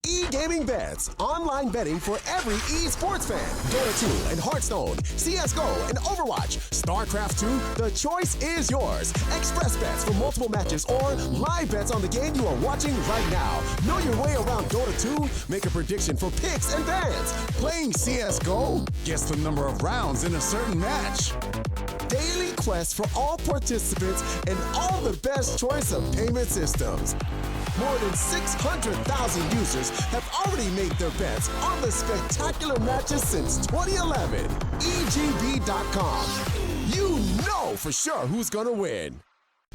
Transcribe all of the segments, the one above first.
E-gaming bets, online betting for every esports fan. Dota 2 and Hearthstone, CSGO and Overwatch, StarCraft 2, the choice is yours. Express bets for multiple matches or live bets on the game you are watching right now. Know your way around Dota 2? Make a prediction for picks and bans. Playing CSGO? Guess the number of rounds in a certain match. Daily quests for all participants and all the best choice of payment systems. More than 600,000 users have already made their bets on the spectacular matches since 2011. EGB.com. You know for sure who's gonna win.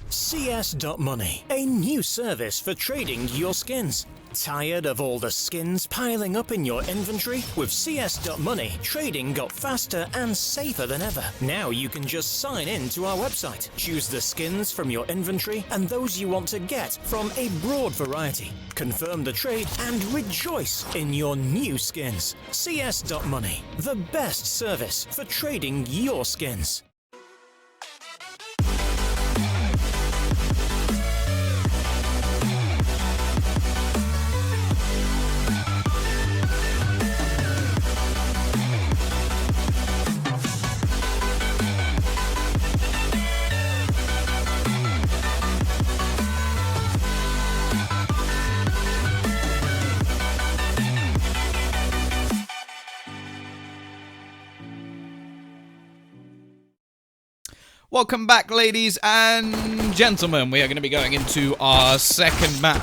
CS.Money, a new service for trading your skins. Tired of all the skins piling up in your inventory? With CS.Money, trading got faster and safer than ever. Now you can just sign in to our website, choose the skins from your inventory and those you want to get from a broad variety. Confirm the trade and rejoice in your new skins. CS.Money, the best service for trading your skins. Welcome back, ladies and gentlemen. We are going to be going into our second map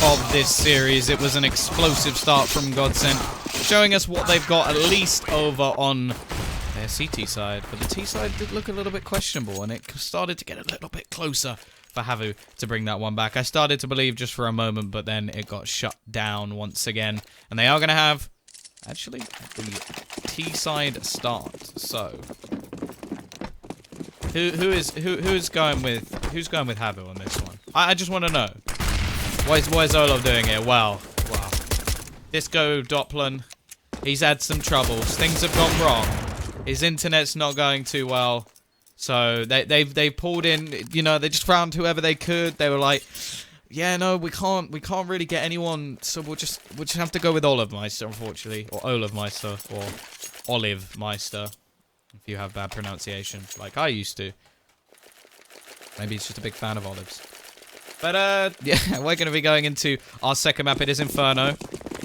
of this series. It was an explosive start from GODSENT, showing us what they've got at least over on their CT side. But the T side did look a little bit questionable, and it started to get a little bit closer for HAVU to bring that one back. I started to believe just for a moment, but then it got shut down once again. And they are going to have, actually, the T side start. So who's going with HAVU on this one? I just want to know. What is Olaf doing here? Well. Disco Doppler, he's had some troubles. Things have gone wrong. His internet's not going too well. So they pulled in, you know, they just found whoever they could. They were like, yeah, no, we can't really get anyone, so we'll just have to go with Olaf Meister, unfortunately, or Olaf Meister, or Olive Meister. If you have bad pronunciation, like I used to. Maybe he's just a big fan of olives. But, yeah, we're going to be going into our second map. It is Inferno.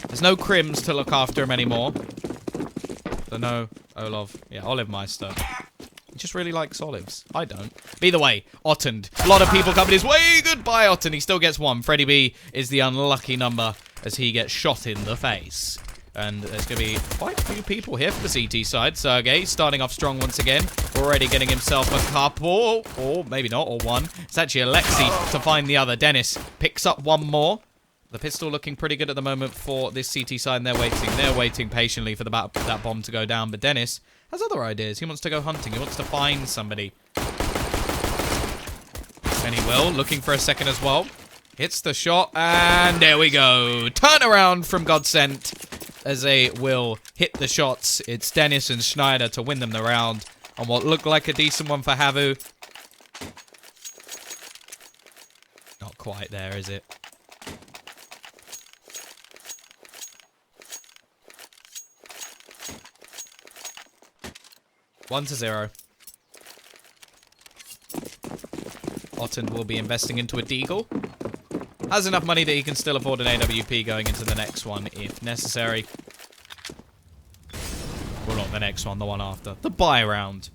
There's no Crims to look after him anymore. So no Olaf. Yeah, Olive Meister. He just really likes olives. I don't. But either way, Ottend. A lot of people coming his way. Goodbye, Ottend. He still gets one. Freddie B is the unlucky number as he gets shot in the face. And there's going to be quite a few people here for the CT side. Sergey starting off strong once again. Already getting himself a couple. Or maybe not, or one. It's actually Alexi to find the other. Dennis picks up one more. The pistol looking pretty good at the moment for this CT side. And they're waiting. They're waiting patiently for that bomb to go down. But Dennis has other ideas. He wants to go hunting. He wants to find somebody. And he will. Looking for a second as well. Hits the shot. And there we go. Turnaround from GODSENT. As they will hit the shots. It's Dennis and Schneider to win them the round on what looked like a decent one for HAVU. Not quite there, is it? One to 0. Ottend will be investing into a Deagle. Has enough money that he can still afford an AWP going into the next one if necessary. Well, not the next one, the one after. The buy round.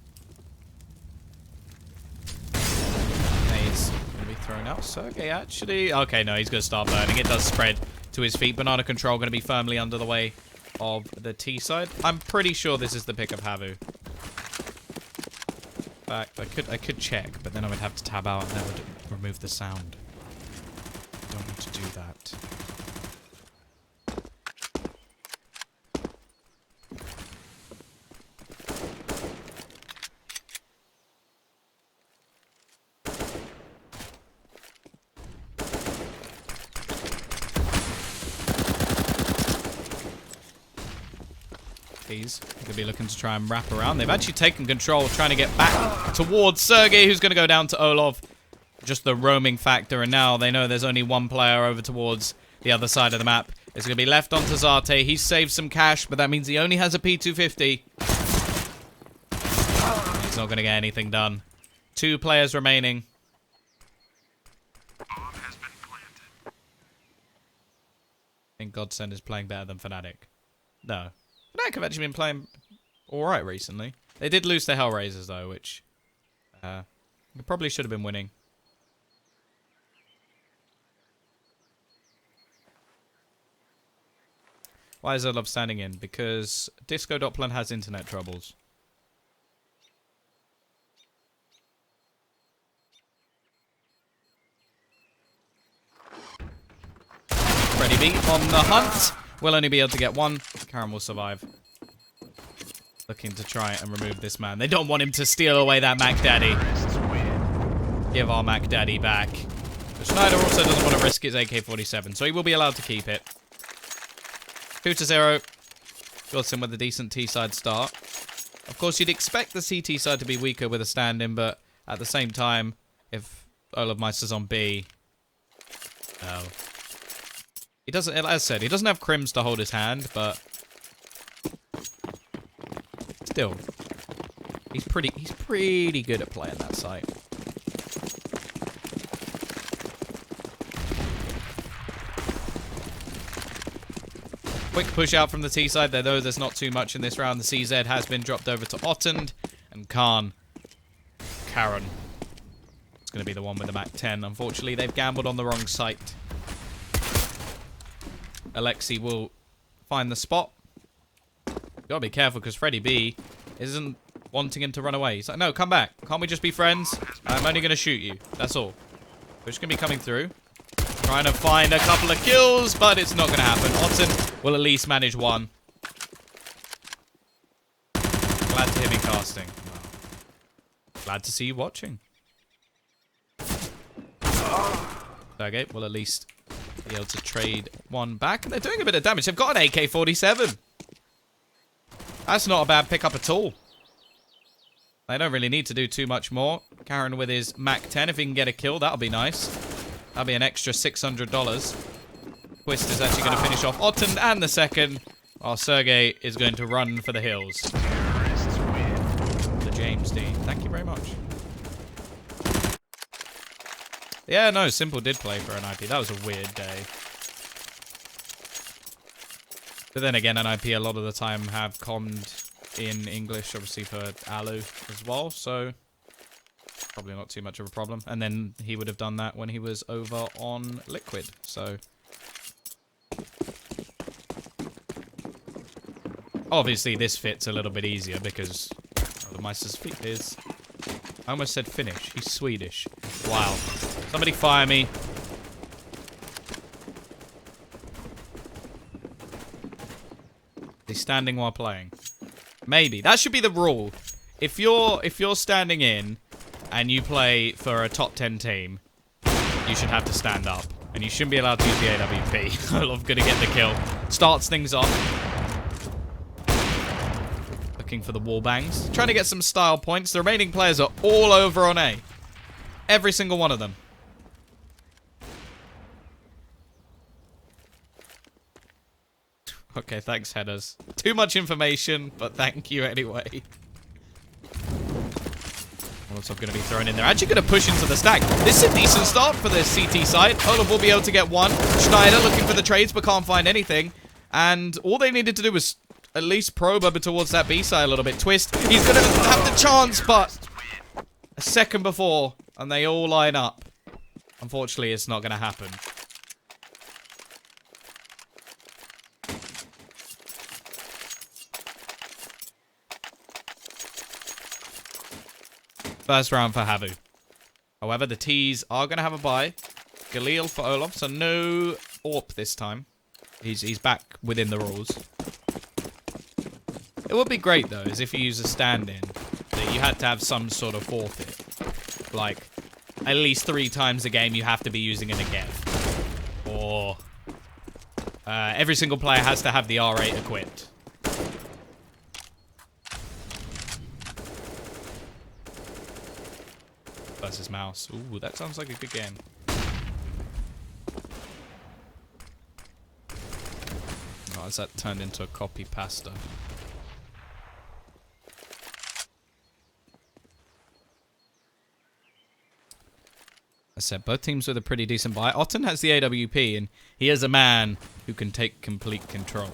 He's going to be thrown out. Sergey, actually. Okay, no, he's going to start burning. It does spread to his feet. Banana Control going to be firmly under the way of the T side. I'm pretty sure this is the pick of HAVU. In fact, I could check, but then I would have to tab out and that would remove the sound. I don't want to do that. He's going to be looking to try and wrap around. They've actually taken control, trying to get back towards Sergey, who's going to go down to Olaf. Just the roaming factor, and now they know there's only one player over towards the other side of the map. It's going to be left onto Zate. He's saved some cash, but that means he only has a P250. He's not going to get anything done. 2 players remaining. I think GODSENT is playing better than Fnatic. No. Fnatic have actually been playing alright recently. They did lose to Hellraisers, though, which they probably should have been winning. Why is Olaf standing in? Because Disco Doppler has internet troubles. Freddy B on the hunt. Will only be able to get 1. Karen will survive. Looking to try and remove this man. They don't want him to steal away that Mac Daddy. Give our Mac Daddy back. But Schneider also doesn't want to risk his AK-47, so he will be allowed to keep it. 2-0. GODSENT with a decent T-side start. Of course, you'd expect the CT side to be weaker with a stand-in, but at the same time, if Olaf Meister's on B... Oh. He doesn't, as I said, he doesn't have Crims to hold his hand, but... Still. He's pretty good at playing that site. Quick push out from the T side there, though there's not too much in this round. The CZ has been dropped over to Ottend and Karen. It's going to be the one with the Mac 10. Unfortunately, they've gambled on the wrong site. Alexi will find the spot. Gotta be careful because Freddy B isn't wanting him to run away. He's like, no, come back. Can't we just be friends? I'm only going to shoot you. That's all. We're just going to be coming through. Trying to find a couple of kills, but it's not going to happen. Ottend will at least manage 1. Glad to hear me casting. Glad to see you watching. Okay, will at least be able to trade 1 back. And they're doing a bit of damage. They've got an AK-47. That's not a bad pickup at all. They don't really need to do too much more. Karen with his Mac 10. If he can get a kill, that'll be nice. That'll be an extra $600. Twist is actually going to finish off Ottend and the second, while Sergey is going to run for the hills. The James D. Thank you very much. Yeah, no, Simple did play for NIP. That was a weird day. But then again, NIP a lot of the time have commed in English, obviously for Alu as well, so probably not too much of a problem. And then he would have done that when he was over on Liquid, so... Obviously, this fits a little bit easier because the Meister's feet is... I almost said Finnish. He's Swedish. Wow. Somebody fire me. He's standing while playing. Maybe. That should be the rule. If you're standing in and you play for a top 10 team, you should have to stand up. And you shouldn't be allowed to use the AWP. I love gonna get the kill. Starts things off. Looking for the wall bangs. Trying to get some style points. The remaining players are all over on A. Every single one of them. Okay, thanks, headers. Too much information, but thank you anyway. Also going to be thrown in there. Actually going to push into the stack. This is a decent start for the CT side. Olaf will be able to get 1. Schneider looking for the trades, but can't find anything. And all they needed to do was at least probe over towards that B side a little bit. Twist. He's going to have the chance, but a second before, and they all line up. Unfortunately, it's not going to happen. First round for HAVU. However, the T's are going to have a bye. Galil for Olaf, so no AWP this time. He's back within the rules. It would be great, though, is if you use a stand-in, that you had to have some sort of forfeit. Like, at least 3 times a game you have to be using it again. Or every single player has to have the R8 equipped. Versus mouse. Ooh, that sounds like a good game. Oh, is that turned into a copy pasta? I said both teams with a pretty decent buy. Otten has the AWP, and he is a man who can take complete control.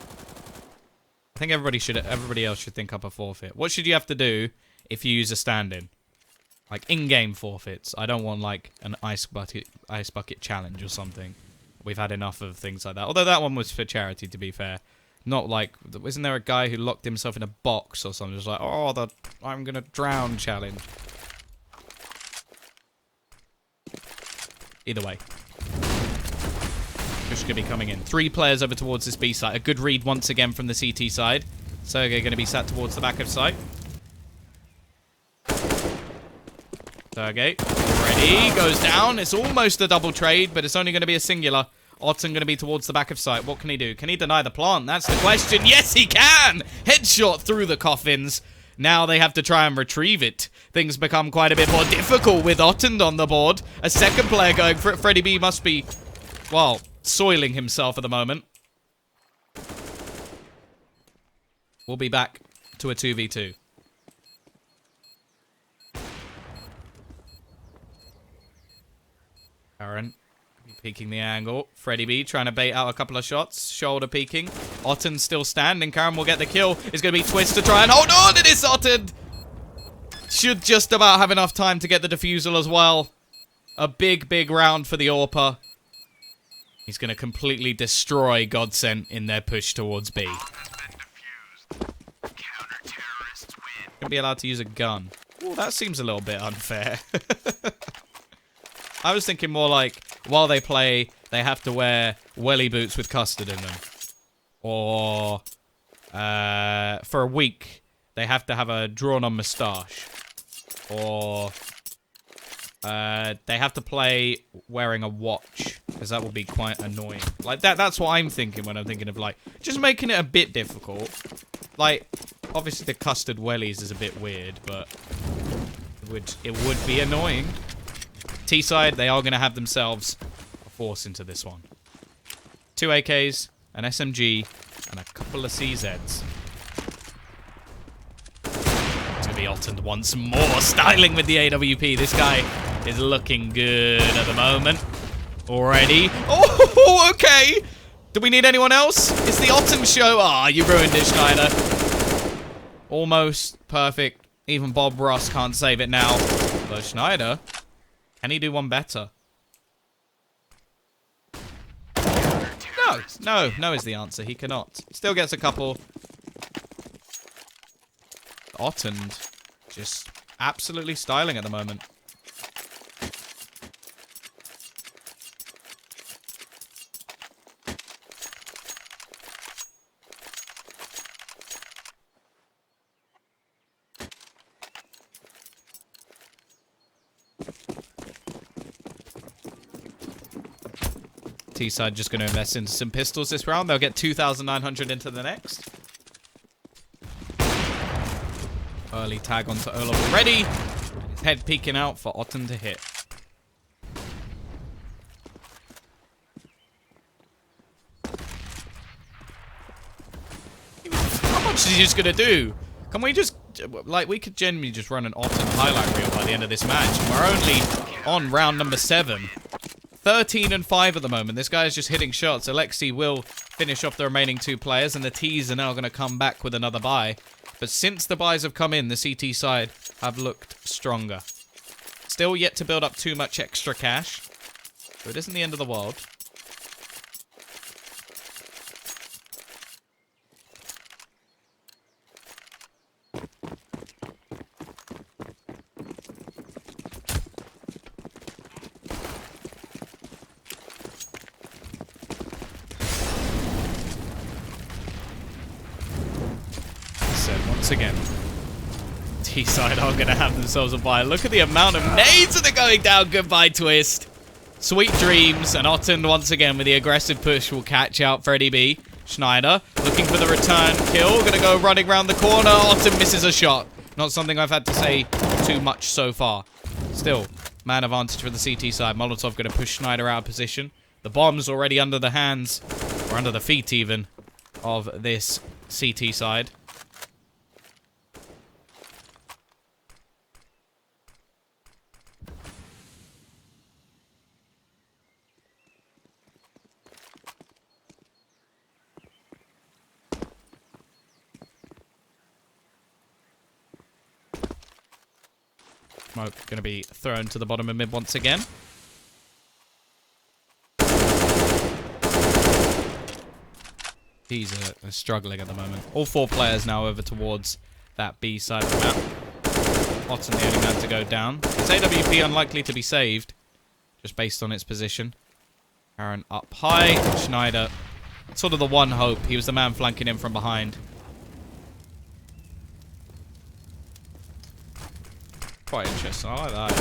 I think everybody else should think up a forfeit. What should you have to do if you use a stand-in? Like in-game forfeits. I don't want like an ice bucket challenge or something. We've had enough of things like that. Although that one was for charity, to be fair. Not like, isn't there a guy who locked himself in a box or something? Just like, oh, the I'm gonna drown challenge. Either way. Push gonna be coming in. 3 players over towards this B side. A good read once again from the CT side. Sergey gonna be sat towards the back of site. Sergey, ready, goes down. It's almost a double trade, but it's only going to be a singular. Otten going to be towards the back of site. What can he do? Can he deny the plant? That's the question. Yes, he can! Headshot through the coffins. Now they have to try and retrieve it. Things become quite a bit more difficult with Otten on the board. A second player going for it. Freddie B must be, well, soiling himself at the moment. We'll be back to a 2v2. Aaron peeking the angle. Freddie B trying to bait out a couple of shots. Shoulder peeking. Otten still standing. Karen will get the kill. It's going to be Twist to try and hold on. It is Otten. Should just about have enough time to get the defusal as well. A big, big round for the AWPer. He's going to completely destroy GODSENT in their push towards B. Going to be allowed to use a gun. Oh, that seems a little bit unfair. I was thinking more like, while they play, they have to wear welly boots with custard in them. Or, for a week, they have to have a drawn-on moustache. Or, they have to play wearing a watch. Because that will be quite annoying. Like, that's what I'm thinking when I'm thinking of, like, just making it a bit difficult. Like, obviously the custard wellies is a bit weird, but it would be annoying. T-side, they are going to have themselves a force into this one. 2 AKs, an SMG, and a couple of CZs. It's going to be Otten once more, styling with the AWP. This guy is looking good at the moment. Already. Oh, okay. Do we need anyone else? It's the Otten show. Ah, you ruined it, Schneider. Almost perfect. Even Bob Ross can't save it now. But Schneider... Can he do one better? No is the answer. He cannot. Still gets a couple. Otten just absolutely styling at the moment. T-side just going to invest into some pistols this round. They'll get 2,900 into the next. Early tag onto Olaf already. His head peeking out for Otten to hit. How much is he just going to do? Can we just... Like, we could genuinely just run an Otten highlight reel by the end of this match. And we're only on round number 7. 13 and 5 at the moment. This guy is just hitting shots. Alexi will finish off the remaining 2 players, and the T's are now going to come back with another buy. But since the buys have come in, the CT side have looked stronger. Still yet to build up too much extra cash, so it isn't the end of the world. Once again, T-side are going to have themselves a buy. Look at the amount of nades that are going down. Goodbye, Twist. Sweet dreams. And Otten, once again, with the aggressive push, will catch out Freddie B. Schneider, looking for the return kill. Going to go running around the corner. Otten misses a shot. Not something I've had to say too much so far. Still, man advantage for the CT side. Molotov going to push Schneider out of position. The bomb's already under the hands, or under the feet even, of this CT side. Smoke going to be thrown to the bottom of mid once again. He's struggling at the moment. All 4 players now over towards that B side of the map. Otten the only man to go down. It's AWP unlikely to be saved, just based on its position. Aaron up high. Schneider, sort of the one hope. He was the man flanking in from behind. Quite interesting. I like that.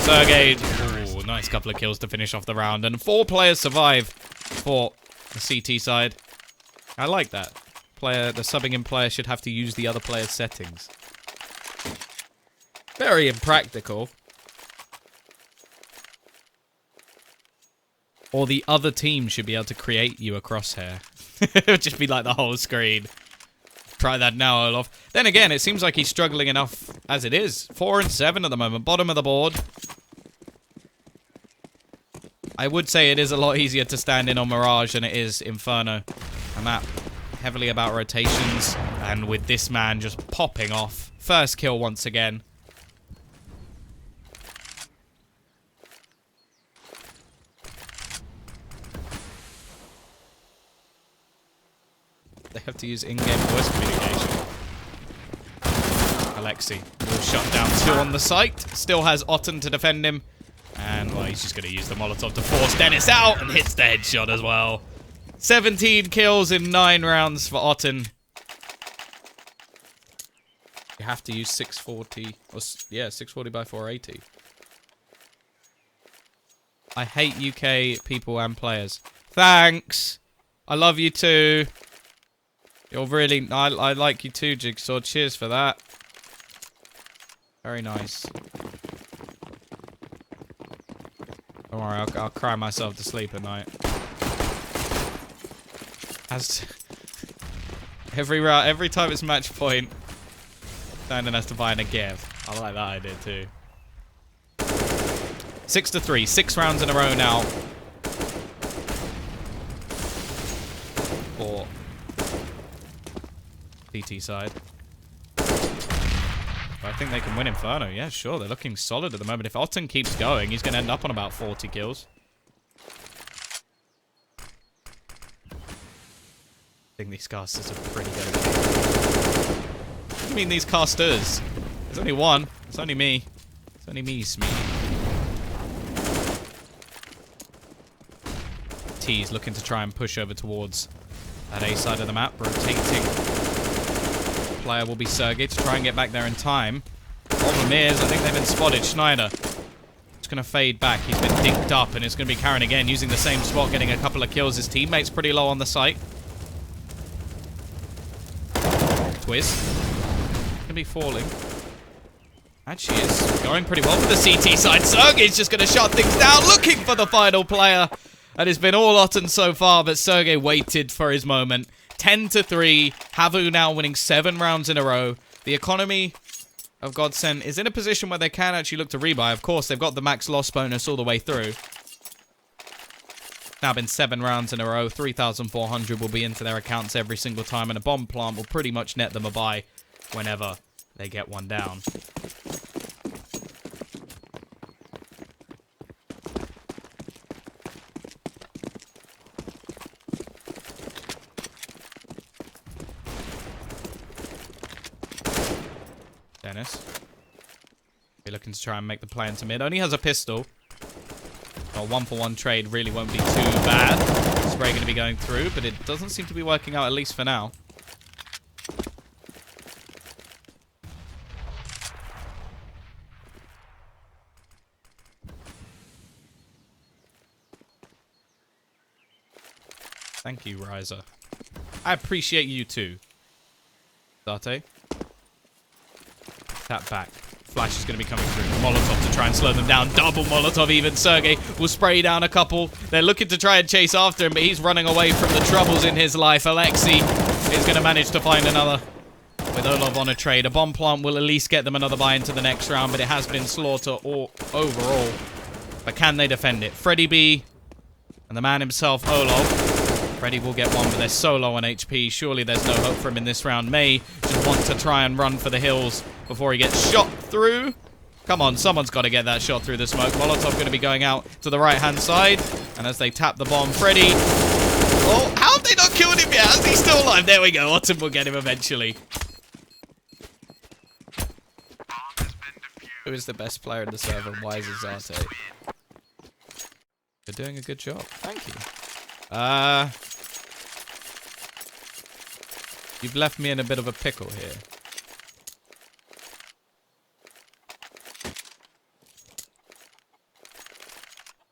Sergey. Ooh, nice couple of kills to finish off the round. And 4 players survive for the CT side. I like that. The subbing in player should have to use the other player's settings. Very impractical. Or the other team should be able to create you a crosshair. It would just be like the whole screen. Try that now, Olaf. Then again, it seems like he's struggling enough as it is. 4 and 7 at the moment. Bottom of the board. I would say it is a lot easier to stand in on Mirage than it is Inferno. A map heavily about rotations. And with this man just popping off. First kill once again. They have to use in-game voice communication. Alexi will shut down 2 on the site. Still has Otten to defend him. And, well, he's just going to use the Molotov to force Dennis out and hits the headshot as well. 17 kills in 9 rounds for Otten. You have to use 640. Or, yeah, 640 by 480. I hate UK people and players. Thanks. I love you too. You're really... I like you too, Jigsaw. Cheers for that. Very nice. Don't worry, I'll cry myself to sleep at night. As every time it's match point, Brandon has to buy in a gift. I like that idea too. 6-3, 6 rounds in a row now. For CT side. But I think they can win Inferno. Yeah, sure. They're looking solid at the moment. If Otten keeps going, he's going to end up on about 40 kills. I think these casters are pretty good. What do you mean these casters? There's only one. It's only me. It's only me, Smee. T's looking to try and push over towards that A side of the map. Rotating. Player will be Sergey to try and get back there in time. Problem is, I think they've been spotted. Schneider. It's going to fade back. He's been dinked up, and it's going to be Karen again, using the same spot, getting a couple of kills. His teammate's pretty low on the site. Twist. Going to be falling. And she is going pretty well for the CT side. Sergey's just going to shut things down, looking for the final player. And it's been all Otten so far, but Sergey waited for his moment. 10-3. HAVU now winning 7 rounds in a row. The economy of GODSENT is in a position where they can actually look to rebuy. Of course, they've got the max loss bonus all the way through. Now been 7 rounds in a row. 3,400 will be into their accounts every single time, and a bomb plant will pretty much net them a buy whenever they get one down. Dennis. Be looking to try and make the play into mid. Only has a pistol. A 1-for-1 trade really won't be too bad. Spray going to be going through, but it doesn't seem to be working out, at least for now. Thank you, Riser. I appreciate you too. Date. That back. Flash is going to be coming through. Molotov to try and slow them down. Double Molotov even. Sergey will spray down a couple. They're looking to try and chase after him, but he's running away from the troubles in his life. Alexei is going to manage to find another with Olov on a trade. A bomb plant will at least get them another buy into the next round, but it has been slaughter overall. But can they defend it? Freddy B and the man himself, Olov. Freddy will get one, but they're so low on HP. Surely there's no hope for him in this round. May just want to try and run for the hills before he gets shot through. Come on, someone's got to get that shot through the smoke. Molotov going to be going out to the right-hand side. And as they tap the bomb, Freddy... Oh, how have they not killed him yet? Is he still alive? There we go. Autumn will get him eventually. Who is the best player in the server and why is it Zarte? You're doing a good job. Thank you. You've left me in a bit of a pickle here.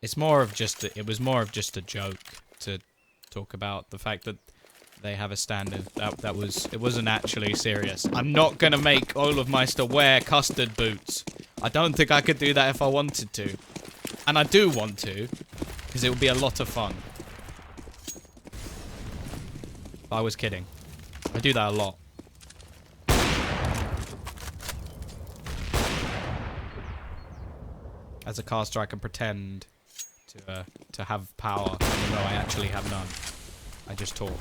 It's more of just it was more of just a joke to talk about the fact that they have a standard. It wasn't actually serious. I'm not gonna make Olofmeister wear custard boots. I don't think I could do that if I wanted to. And I do want to, because it would be a lot of fun. I was kidding. I do that a lot. As a caster, I can pretend to have power, even though I actually have none. I just talk.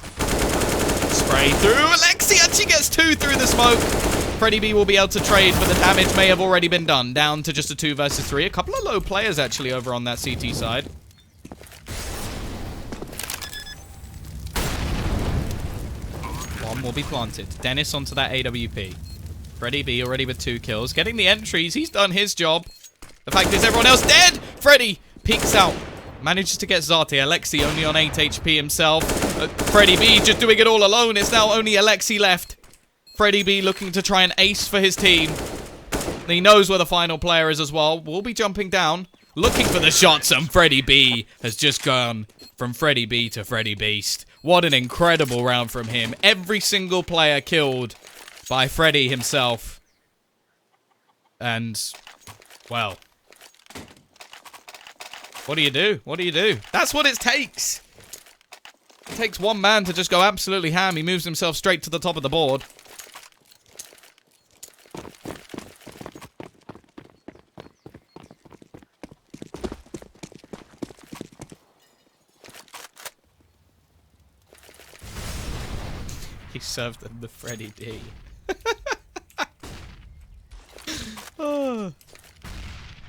Spray through. Alexei actually gets 2 through the smoke. Freddy B will be able to trade, but the damage may have already been done. Down to just a 2 versus 3. A couple of low players actually over on that CT side. One will be planted. Dennis onto that AWP. Freddy B already with 2 kills. Getting the entries. He's done his job. The fact is everyone else dead. Freddy peeks out. Manages to get Zarte. Alexei only on 8 HP himself. Freddy B just doing it all alone. It's now only Alexei left. Freddy B looking to try and ace for his team. He knows where the final player is as well. We'll be jumping down. Looking for the shots, and Freddy B has just gone from Freddy B to Freddy Beast. What an incredible round from him. Every single player killed by Freddy himself. And, well, what do you do? What do you do? That's what it takes. It takes one man to just go absolutely ham. He moves himself straight to the top of the board. He served them the Freddy D. Oh,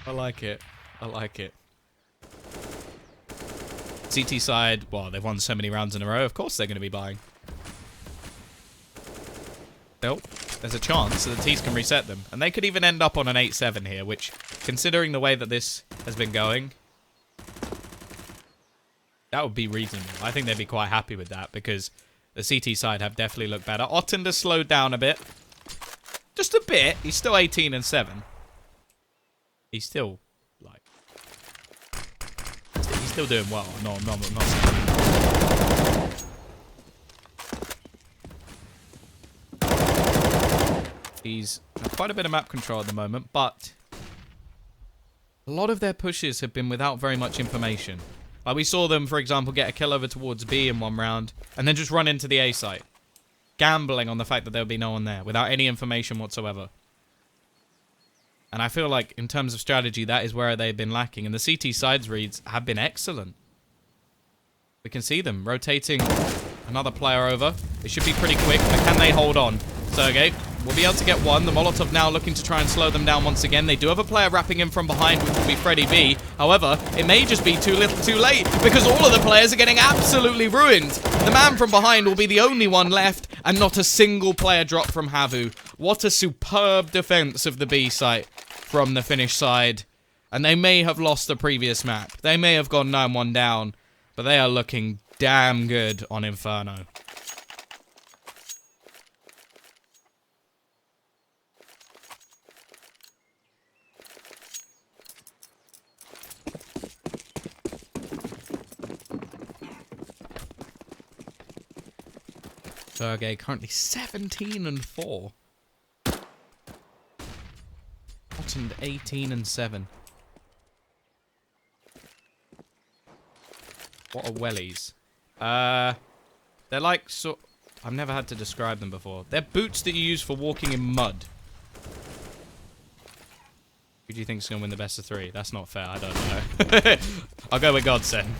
I like it. I like it. CT side, well, they've won so many rounds in a row. Of course they're going to be buying. Nope. There's a chance that the T's can reset them. And they could even end up on an 8-7 here, which, considering the way that this has been going, that would be reasonable. I think they'd be quite happy with that, because the CT side have definitely looked better. Otten has slowed down a bit. Just a bit. He's still 18 and 7. He's still, like... He's still doing well. No. He's had quite a bit of map control at the moment, but a lot of their pushes have been without very much information. Like we saw them, for example, get a kill over towards B in one round, and then just run into the A site. Gambling on the fact that there would be no one there, without any information whatsoever. And I feel like, in terms of strategy, that is where they've been lacking. And the CT sides reads have been excellent. We can see them rotating another player over. It should be pretty quick, but can they hold on? Sergey will be able to get one. The Molotov now looking to try and slow them down once again. They do have a player wrapping in from behind, which will be Freddy B. However, it may just be too little too late, because all of the players are getting absolutely ruined. The man from behind will be the only one left, and not a single player dropped from HAVU. What a superb defense of the B site from the Finnish side. And they may have lost the previous map. They may have gone 9-1 down, but they are looking damn good on Inferno. Sergey currently 17 and 4. Mutant 18 and 7. What are wellies? They're like I've never had to describe them before. They're boots that you use for walking in mud. Who do you think's gonna win the best of 3? That's not fair. I don't know. I'll go with Godsend.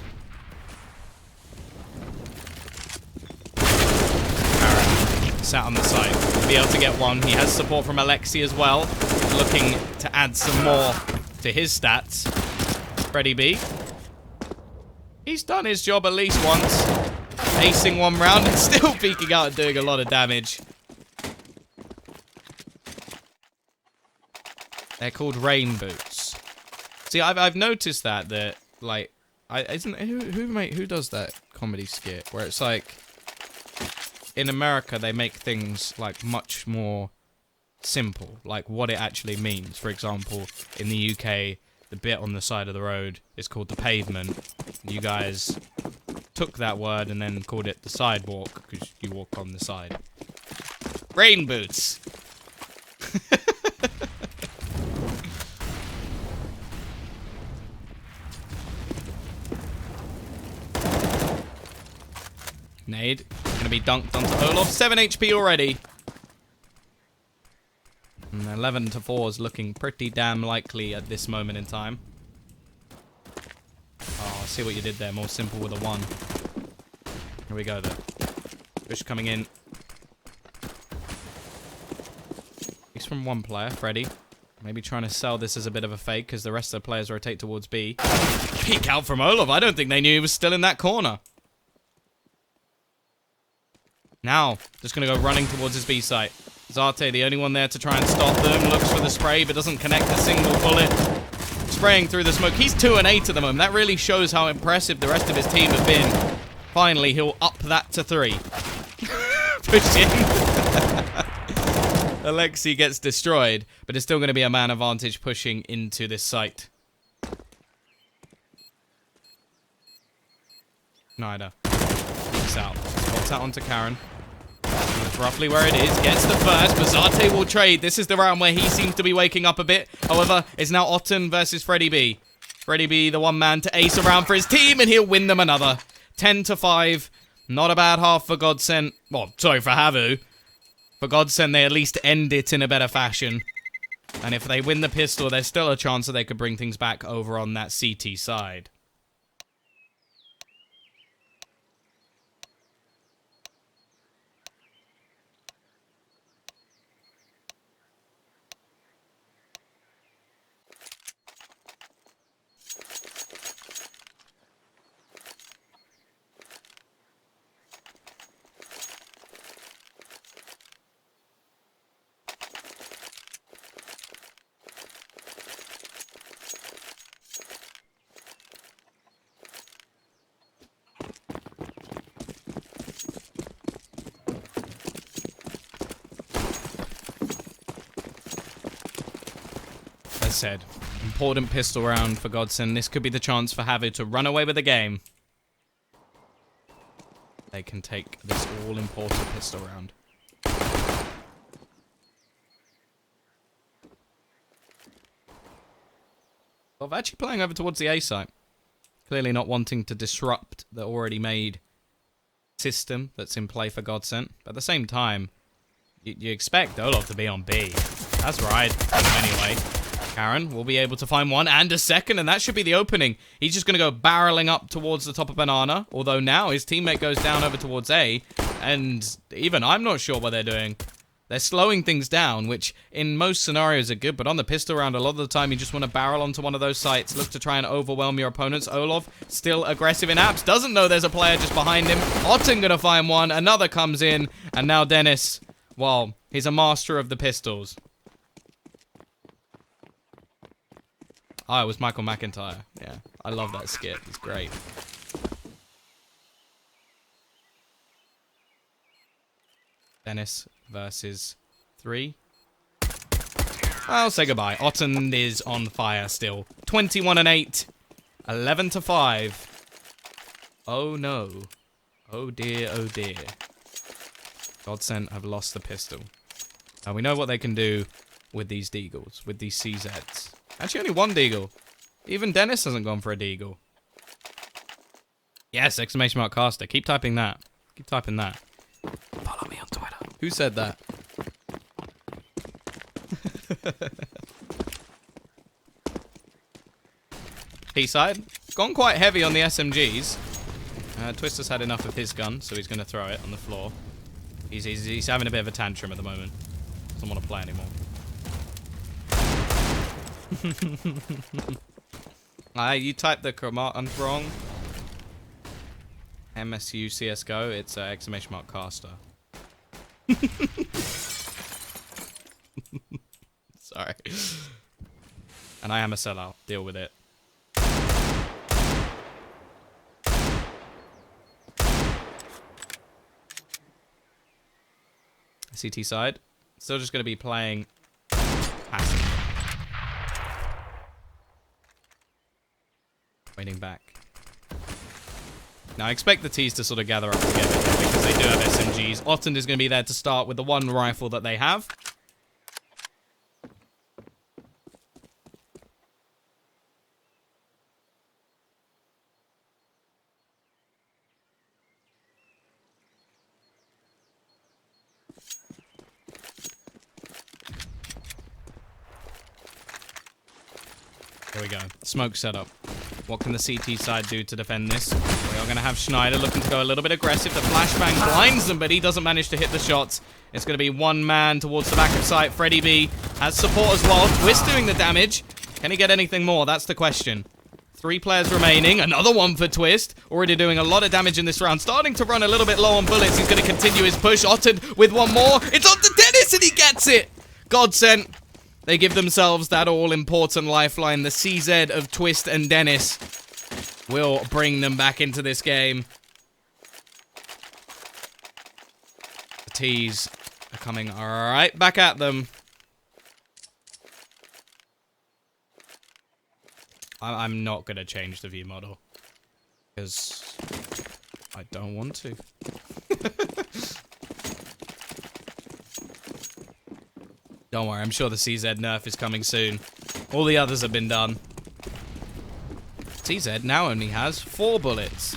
Aaron sat on the side. He'll be able to get one. He has support from Alexi as well. He's looking to add some more to his stats. Freddy B. He's done his job at least once. Acing one round and still peeking out and doing a lot of damage. They're called rain boots. See, I've noticed that like who does that comedy skit where it's like in America they make things like much more simple, like what it actually means. For example, in the UK, the bit on the side of the road is called the pavement. You guys took that word and then called it the sidewalk because you walk on the side. Rain boots. Nade. Gonna be dunked onto Olaf. 7 HP already. And 11 to 4 is looking pretty damn likely at this moment in time. Oh, I see what you did there. More simple with a 1. Here we go, though. Push coming in. He's from one player, Freddy. Maybe trying to sell this as a bit of a fake because the rest of the players rotate towards B. Peek out from Olaf. I don't think they knew he was still in that corner. Now, just going to go running towards his B site. Zarte, the only one there to try and stop them. Looks for the spray, but doesn't connect a single bullet. Spraying through the smoke. He's 2 and 8 at the moment. That really shows how impressive the rest of his team have been. Finally, he'll up that to 3. Pushing. Alexi gets destroyed, but it's still going to be a man advantage pushing into this site. Neither. Peeks out. Spots out onto Karen. That's roughly where it is. Gets the first, but Zarte will trade. This is the round where he seems to be waking up a bit. However, it's now Otten versus Freddy B. Freddy B, the one man to ace around for his team, and he'll win them another. 10 to 5. Not a bad half for GODSENT. Well, sorry, for HAVU. For GODSENT, they at least end it in a better fashion. And if they win the pistol, there's still a chance that they could bring things back over on that CT side. As said, important pistol round for GODSENT. This could be the chance for HAVU to run away with the game. They can take this all-important pistol round. Well, actually playing over towards the A site. Clearly not wanting to disrupt the already made system that's in play for GODSENT. But at the same time, you expect Olaf to be on B. That's right. Anyway. Karen will be able to find one and a second, and that should be the opening. He's just going to go barreling up towards the top of Banana, although now his teammate goes down over towards A, and even I'm not sure what they're doing. They're slowing things down, which in most scenarios are good, but on the pistol round, a lot of the time you just want to barrel onto one of those sites, look to try and overwhelm your opponents. Olaf, still aggressive in apps, doesn't know there's a player just behind him. Otten going to find one, another comes in, and now Dennis, well, he's a master of the pistols. Oh, it was Michael McIntyre. Yeah, I love that skit. It's great. Dennis versus 3. I'll say goodbye. Otten is on fire still. 21 and 8. 11 to 5. Oh no. Oh dear, oh dear. GODSENT have lost the pistol. Now we know what they can do with these deagles, with these CZs. Actually, only one deagle. Even Dennis hasn't gone for a deagle. Yes, exclamation mark caster. Keep typing that. Keep typing that. Follow me on Twitter. Who said that? T-side. Gone quite heavy on the SMGs. Twister's had enough of his gun, so he's going to throw it on the floor. He's having a bit of a tantrum at the moment. Doesn't want to play anymore. You typed the command wrong. MSU CSGO, it's exclamation mark caster. Sorry. And I am a sellout. Deal with it. CT side. Still just going to be playing passive. Waiting back. Now, I expect the T's to sort of gather up together here because they do have SMGs. Ottend is going to be there to start with the one rifle that they have. Here we go. Smoke setup. What can the CT side do to defend this? We are going to have Schneider looking to go a little bit aggressive. The flashbang blinds them, but he doesn't manage to hit the shots. It's going to be one man towards the back of sight. Freddy B has support as well. Twist doing the damage. Can he get anything more? That's the question. 3 players remaining. Another one for Twist. Already doing a lot of damage in this round. Starting to run a little bit low on bullets. He's going to continue his push. Ottend with one more. It's on to Dennis and he gets it. GODSENT. They give themselves that all-important lifeline. The CZ of Twist and Dennis will bring them back into this game. The T's are coming right back at them. I'm not going to change the view model. Because I don't want to. Don't worry, I'm sure the CZ nerf is coming soon. All the others have been done. CZ now only has 4 bullets.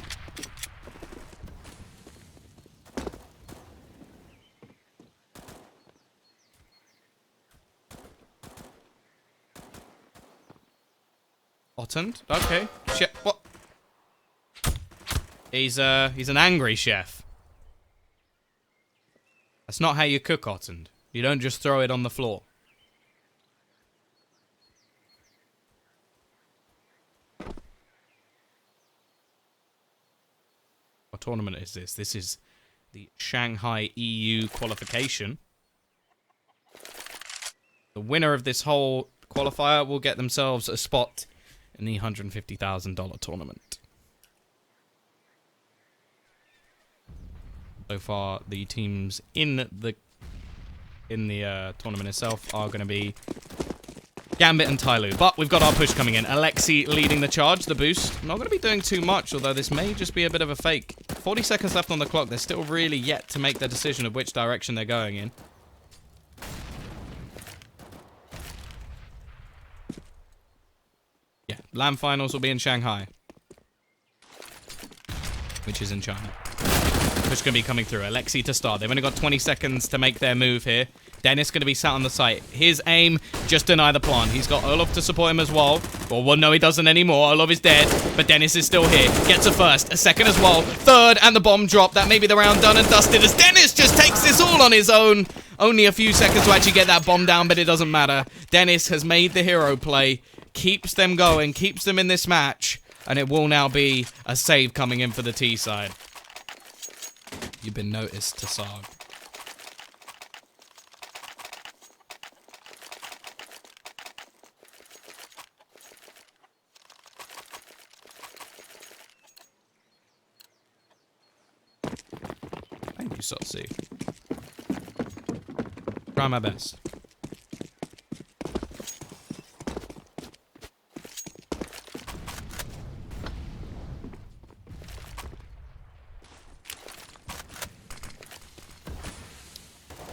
Ottend? Okay. What? He's an angry chef. That's not how you cook Ottend. You don't just throw it on the floor. What tournament is this? This is the Shanghai EU Qualification. The winner of this whole qualifier will get themselves a spot in the $150,000 tournament. So far, the teams in the tournament itself are going to be Gambit and Tyloo. But we've got our push coming in. Alexi leading the charge, the boost. Not going to be doing too much, although this may just be a bit of a fake. 40 seconds left on the clock. They're still really yet to make their decision of which direction they're going in. Yeah, LAN finals will be in Shanghai, which is in China. Push going to be coming through. Alexi to start. They've only got 20 seconds to make their move here. Dennis going to be sat on the site. His aim, just deny the plant. He's got Olaf to support him as well. Well, no, he doesn't anymore. Olaf is dead, but Dennis is still here. Gets a first, a second as well, third, and the bomb drop. That may be the round done and dusted as Dennis just takes this all on his own. Only a few seconds to actually get that bomb down, but it doesn't matter. Dennis has made the hero play, keeps them going, keeps them in this match, and it will now be a save coming in for the T side. You've been noticed, Tassag. Thank you, Sotsi. Try my best.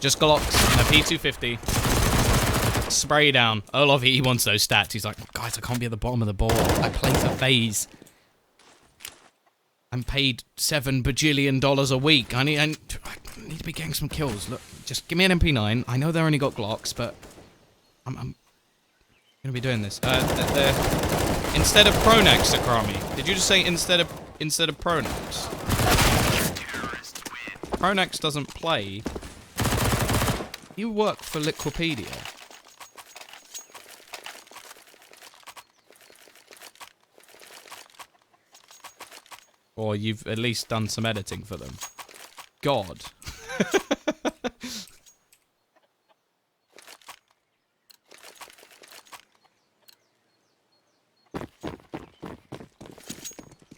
Just Glocks and a P250. spray down. Olaf, he wants those stats. He's like, guys, I can't be at the bottom of the board. I play for FaZe. I'm paid $7 bajillion a week. I need to be getting some kills. Look, just give me an MP9. I know they only got Glocks, but I'm gonna be doing this. Instead of Pronax, Sakrami. Did you just say instead of Pronax? Pronax doesn't play. You work for Liquipedia. Or you've at least done some editing for them. God.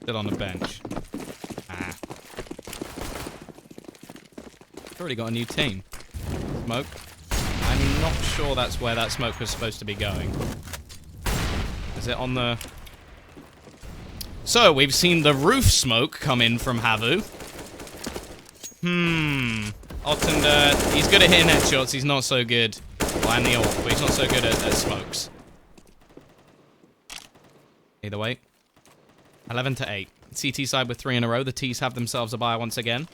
Still on the bench. Ah. Already got a new team. Smoke. I'm not sure that's where that smoke was supposed to be going. Is it on the... So, we've seen the roof smoke come in from HAVU. Ottender, he's good at hitting headshots, he's not so good. Well, and the ult, but he's not so good at smokes. Either way. 11 to 8. CT side with 3 in a row. The T's have themselves a bye once again.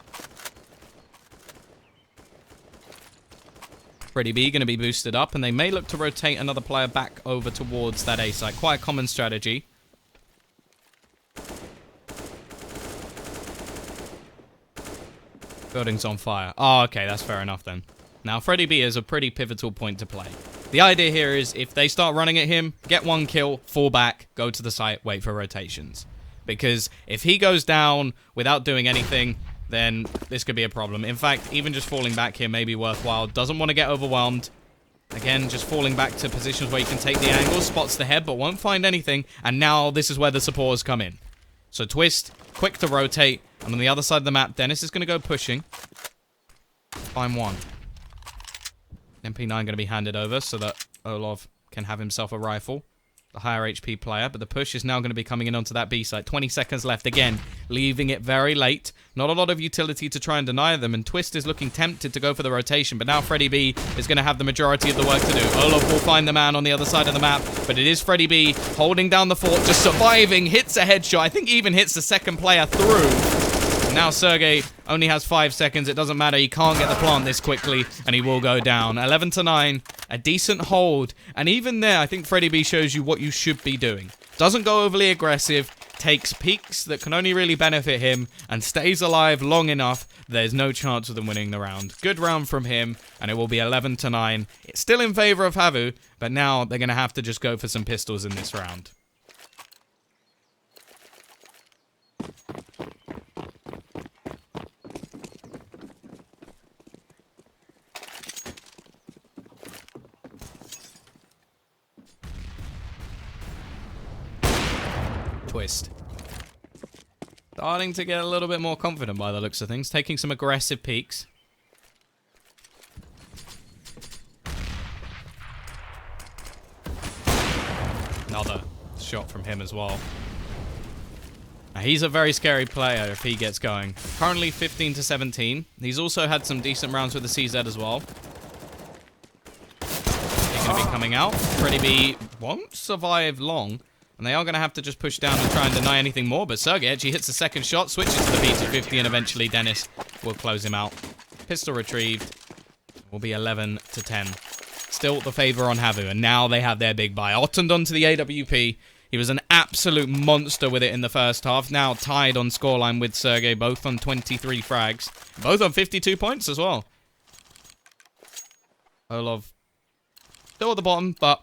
Freddy B going to be boosted up, and they may look to rotate another player back over towards that A side. Quite a common strategy. Building's on fire. Oh, okay, that's fair enough then. Now, Freddy B is a pretty pivotal point to play. The idea here is if they start running at him, get one kill, fall back, go to the site, wait for rotations. Because if he goes down without doing anything, then this could be a problem. In fact, even just falling back here may be worthwhile. Doesn't want to get overwhelmed. Again, just falling back to positions where you can take the angle, spots the head, but won't find anything. And now this is where the supporters come in. So Twist, quick to rotate. And on the other side of the map, Dennis is going to go pushing. Find one. MP9 going to be handed over so that Olaf can have himself a rifle. The higher HP player, but the push is now going to be coming in onto that B site. 20 seconds left again, leaving it very late. Not a lot of utility to try and deny them, and Twist is looking tempted to go for the rotation, but now Freddy B is going to have the majority of the work to do. Olaf will find the man on the other side of the map, but it is Freddy B holding down the fort, just surviving, hits a headshot. I think even hits the second player through. Now Sergey only has 5 seconds. It doesn't matter. He can't get the plant this quickly, and he will go down. 11 to 9. A decent hold. And even there, I think Freddy B shows you what you should be doing. Doesn't go overly aggressive. Takes peaks that can only really benefit him, and stays alive long enough. There's no chance of them winning the round. Good round from him, and it will be 11 to 9. It's still in favor of HAVU, but now they're going to have to just go for some pistols in this round. Twist. Starting to get a little bit more confident by the looks of things. Taking some aggressive peeks. Another shot from him as well. Now, he's a very scary player if he gets going. Currently 15 to 17. He's also had some decent rounds with the CZ as well. He's going to be coming out. Freddy B won't survive long. And they are going to have to just push down and try and deny anything more. But Sergey actually hits the second shot, switches to the BT50, and eventually Dennis will close him out. Pistol retrieved. Will be 11 to 10. Still the favor on HAVU, and now they have their big buy. Ottend onto the AWP. He was an absolute monster with it in the first half. Now tied on scoreline with Sergey, both on 23 frags. Both on 52 points as well. Olaf still at the bottom, but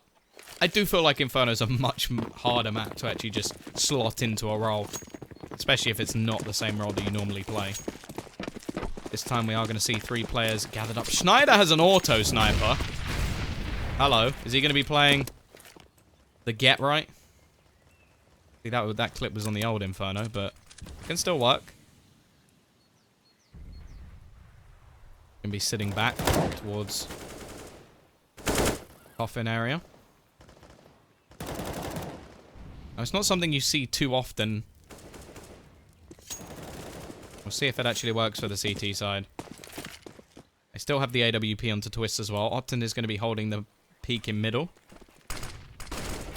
I do feel like Inferno's a much harder map to actually just slot into a role. Especially if it's not the same role that you normally play. This time we are going to see 3 players gathered up. Schneider has an auto sniper. Hello. Is he going to be playing the Get Right? See, that clip was on the old Inferno, but it can still work. Going to be sitting back towards coffin area. Now, it's not something you see too often. We'll see if it actually works for the CT side. I still have the AWP onto Twist as well. Ottend is going to be holding the peek in middle.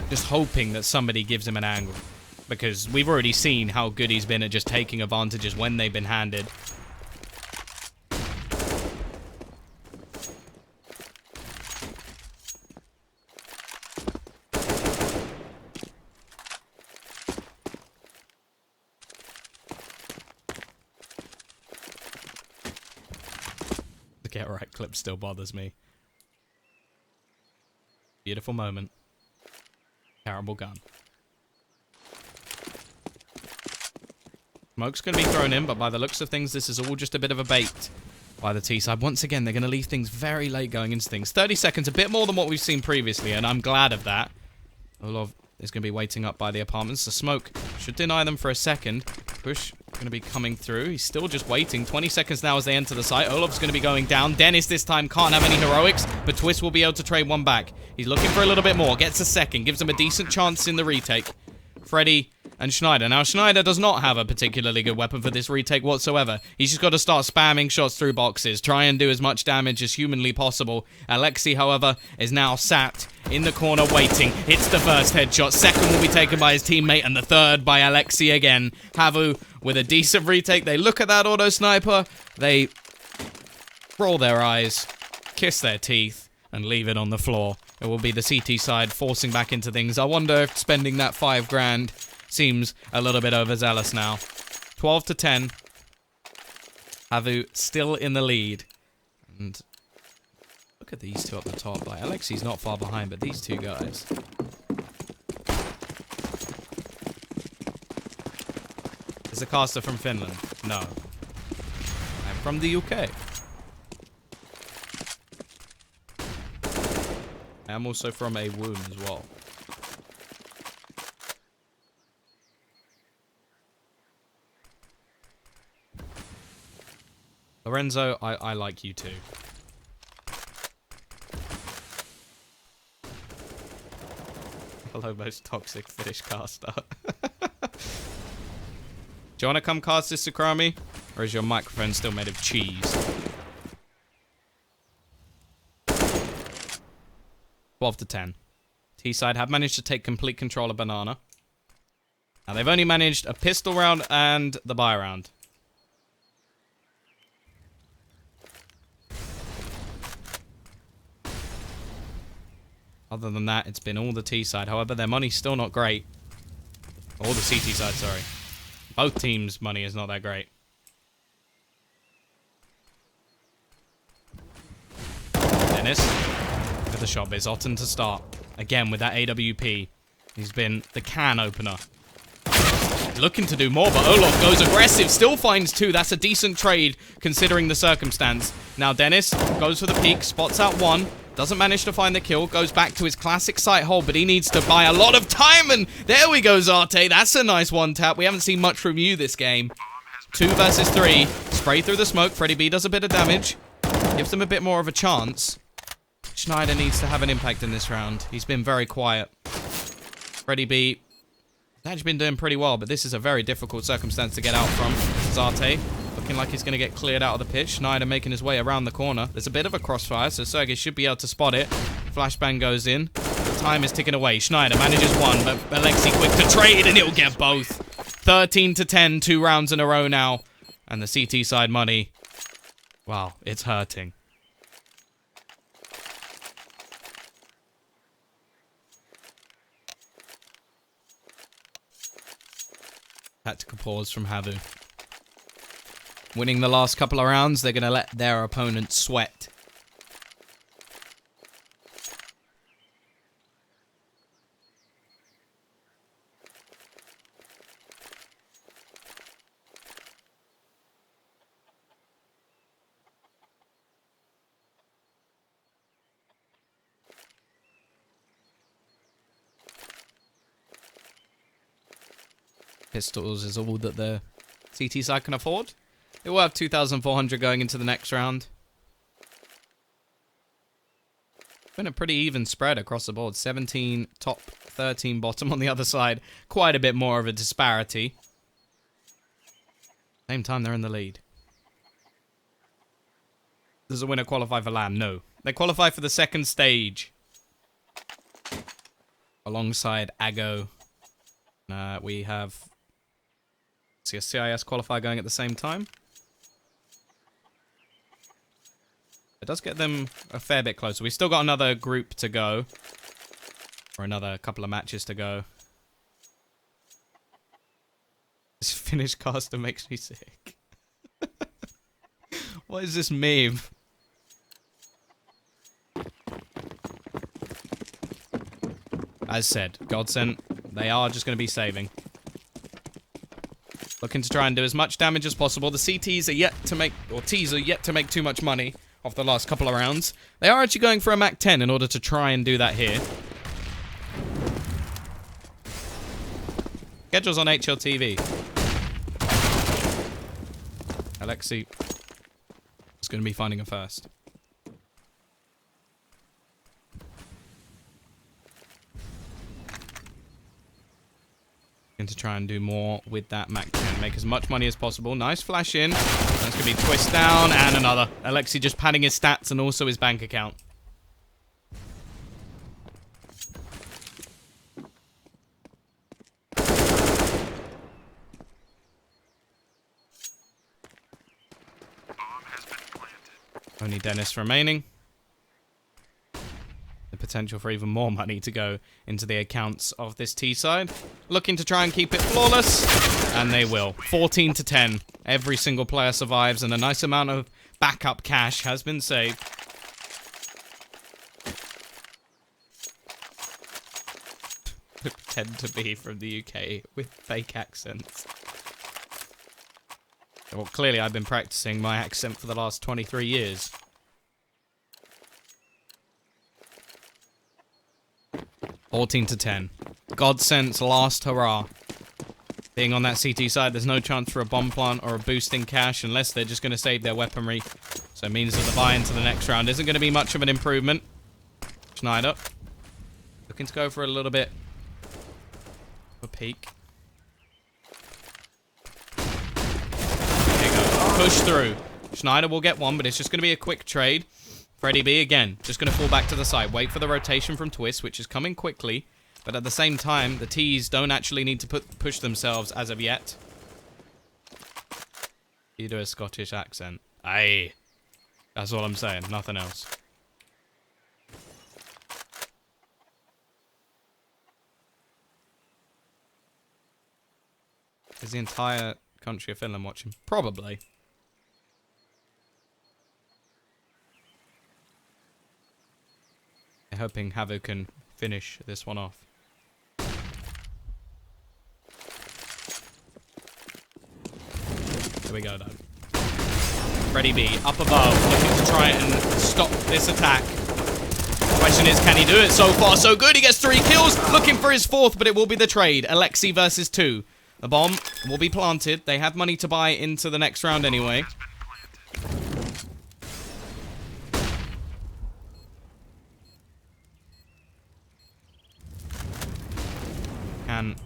Just hoping that somebody gives him an angle. Because we've already seen how good he's been at just taking advantages when they've been handed. The get right clip still bothers me. Beautiful moment. Terrible gun. Smoke's going to be thrown in, but by the looks of things, this is all just a bit of a bait by the T-side. Once again, they're going to leave things very late going into things. 30 seconds, a bit more than what we've seen previously, and I'm glad of that. Olov is going to be waiting up by the apartments. The smoke should deny them for a second. Push going to be coming through. He's still just waiting. 20 seconds now as they enter the site. Olov's going to be going down. Dennis this time can't have any heroics, but Twist will be able to trade one back. He's looking for a little bit more. Gets a second. Gives him a decent chance in the retake. Freddy and Schneider. Now, Schneider does not have a particularly good weapon for this retake whatsoever. He's just got to start spamming shots through boxes. Try and do as much damage as humanly possible. Alexei, however, is now sat in the corner waiting. Hits the first headshot. Second will be taken by his teammate, and the third by Alexei again. HAVU with a decent retake. They look at that auto sniper. They roll their eyes, kiss their teeth, and leave it on the floor. It will be the CT side forcing back into things. I wonder if spending that $5,000 seems a little bit overzealous now. 12 to 10. HAVU still in the lead. And look at these two up the top. Like, Alexei's not far behind, but these two guys. Is the caster from Finland? No. I'm from the UK. I'm also from a womb as well. Lorenzo, I like you too. Hello, most toxic Finnish caster. Do you want to come cast this Sakurami? Or is your microphone still made of cheese? 12 to 10. T-side have managed to take complete control of Banana. Now they've only managed a pistol round and the buy round. Other than that, it's been all the T-side. However, their money's still not great. Or the CT side, sorry. Both teams' money is not that great. Dennis with the shot biz. Otten to start. Again with that AWP. He's been the can opener. Looking to do more, but Olov goes aggressive. Still finds two. That's a decent trade considering the circumstance. Now Dennis goes for the peek. Spots out one. Doesn't manage to find the kill. Goes back to his classic sight hold, but he needs to buy a lot of time. And there we go, Zarte. That's a nice one tap. We haven't seen much from you this game. 2 versus 3. Spray through the smoke. Freddy B does a bit of damage. Gives them a bit more of a chance. Schneider needs to have an impact in this round. He's been very quiet. Freddy B has actually been doing pretty well, but this is a very difficult circumstance to get out from. Zarte looking like he's going to get cleared out of the pitch. Schneider making his way around the corner. There's a bit of a crossfire, so Sergey should be able to spot it. Flashbang goes in. The time is ticking away. Schneider manages one, but Alexei quick to trade, and he'll get both. 13 to 10, 2 rounds in a row now. And the CT side money, wow, it's hurting. Tactical pause from HAVU. Winning the last couple of rounds, they're going to let their opponent sweat. Pistols is all that the CT side can afford. It will have 2,400 going into the next round. Been a pretty even spread across the board. 17 top, 13 bottom on the other side. Quite a bit more of a disparity. Same time, they're in the lead. Does a winner qualify for LAN? No. They qualify for the second stage. alongside Ago. We have a CIS qualifier going at the same time. It does get them a fair bit closer. We've still got another group to go. Or another couple of matches to go. This Finnish caster makes me sick. What is this meme? As said, GODSENT, they are just going to be saving. Looking to try and do as much damage as possible. The CTs are yet to make, or Ts are yet to make too much money off the last couple of rounds. They are actually going for a Mach 10 in order to try and do that here. Schedule's on HLTV. Alexi is going to be finding a first. Going to try and do more with that Mach 10. Make as much money as possible. Nice flash in. That's going to be twist down and another. Alexi just padding his stats and also his bank account. Only Dennis remaining. The potential for even more money to go into the accounts of this T side. Looking to try and keep it flawless. And they will. 14 to 10. Every single player survives and a nice amount of backup cash has been saved. Pretend to be from the UK with fake accents. Well, clearly I've been practicing my accent for the last 23 years. $14 to 10. GODSENT's last hurrah. Being on that CT side, there's no chance for a bomb plant or a boost in cash unless they're just going to save their weaponry. So it means that the buy into the next round isn't going to be much of an improvement. Schneider looking to go for a little bit of a peek. There you go. Push through. Schneider will get one, but it's just going to be a quick trade. Freddy B, again, just going to fall back to the side. Wait for the rotation from Twist, which is coming quickly. But at the same time, the Ts don't actually need to push themselves as of yet. You do a Scottish accent. Aye. That's all I'm saying. Nothing else. Is the entire country of Finland watching? Probably. I'm hoping HAVU can finish this one off. Here we go, though. Freddy B, up above, looking to try and stop this attack. Question is, can he do it? So far, so good. He gets 3 kills, looking for his 4th, but it will be the trade. Alexi versus 2. The bomb will be planted. They have money to buy into the next round anyway. Can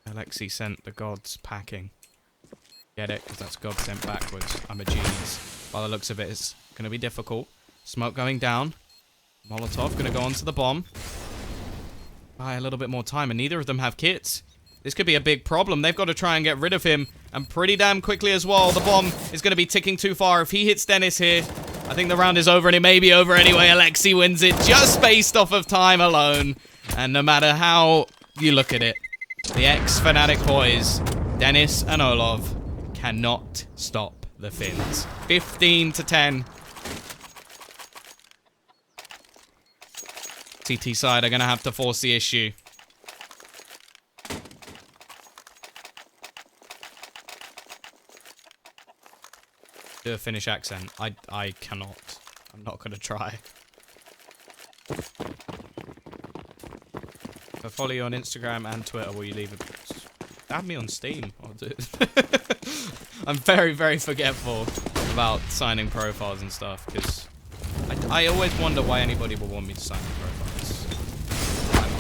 Alexi sent the gods packing? Get it? Because that's God sent backwards. I'm a genius. By the looks of it, it's going to be difficult. Smoke going down. Molotov going to go onto the bomb. Buy a little bit more time, and neither of them have kits. This could be a big problem. They've got to try and get rid of him, and pretty damn quickly as well. The bomb is going to be ticking too far. If he hits Dennis here, I think the round is over, and it may be over anyway. Alexi wins it just based off of time alone. And no matter how you look at it, the ex-Fnatic boys, Dennis and Olov, cannot stop the Finns. 15 to 10. CT side are going to have to force the issue. Do a Finnish accent. I cannot. I'm not going to try. If I follow you on Instagram and Twitter, will you leave a... Add me on Steam. I'll do it. I'm very, very forgetful about signing profiles and stuff, because I always wonder why anybody would want me to sign profiles.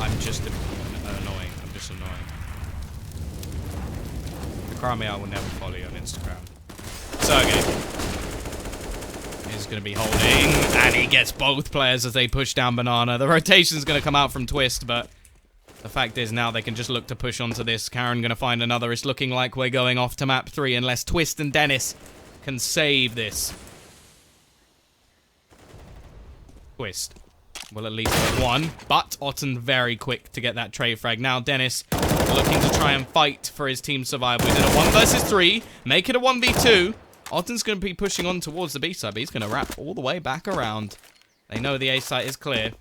I'm just annoying. I'm just annoying. The crime I will never follow you on Instagram. Sergey is going to be holding, and he gets both players as they push down Banana. The rotation is going to come out from Twist, but the fact is now they can just look to push onto this. Karen going to find another. It's looking like we're going off to map 3 unless Twist and Dennis can save this. Twist will at least get one, but Otten very quick to get that trade frag. Now Dennis looking to try and fight for his team survival. He's in a 1 versus 3, make it a 1v2. Otten's going to be pushing on towards the B side, but he's going to wrap all the way back around. They know the A site is clear.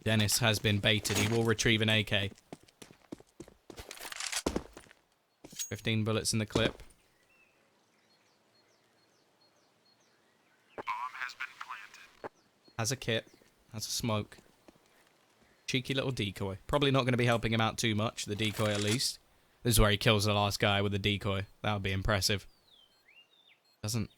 Dennis has been baited. He will retrieve an AK. 15 bullets in the clip. Has a kit. Has a smoke. Cheeky little decoy. Probably not going to be helping him out too much, the decoy at least. This is where he kills the last guy with the decoy. That would be impressive. Doesn't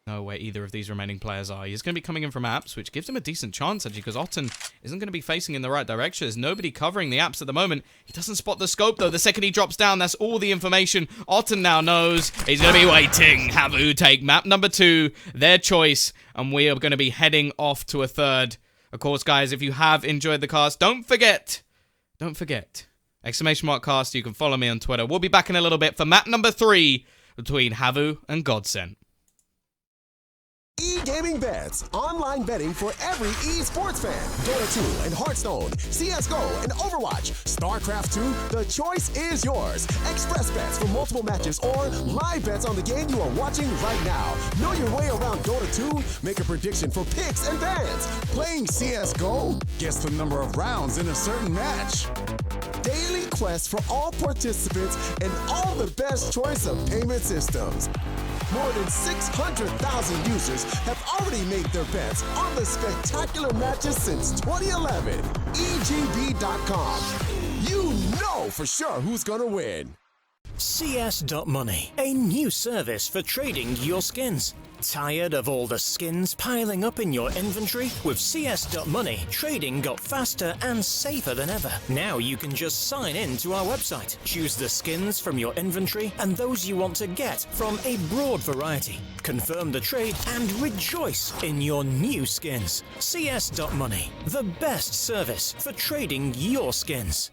know where either of these remaining players are. He's going to be coming in from apps, which gives him a decent chance, actually, because Otten isn't going to be facing in the right direction. There's nobody covering the apps at the moment. He doesn't spot the scope, though. The second he drops down, that's all the information. Otten now knows he's going to be waiting. HAVU take map number 2, their choice, and we are going to be heading off to a third. Of course, guys, if you have enjoyed the cast, don't forget, !cast, you can follow me on Twitter. We'll be back in a little bit for map number 3 between HAVU and GODSENT. E-gaming bets, online betting for every esports fan. Dota 2 and Hearthstone, CSGO and Overwatch, StarCraft 2, the choice is yours. Express bets for multiple matches or live bets on the game you are watching right now. Know your way around Dota 2? Make a prediction for picks and bans. Playing CSGO? Guess the number of rounds in a certain match. Daily quests for all participants and all the best choice of payment systems. More than 600,000 users have already made their bets on the spectacular matches since 2011. EGB.com. You know for sure who's gonna win. CS.money, a new service for trading your skins. Tired of all the skins piling up in your inventory? With CS.money, trading got faster and safer than ever. Now you can just sign in to our website, choose the skins from your inventory and those you want to get from a broad variety. Confirm the trade and rejoice in your new skins. CS.money, the best service for trading your skins.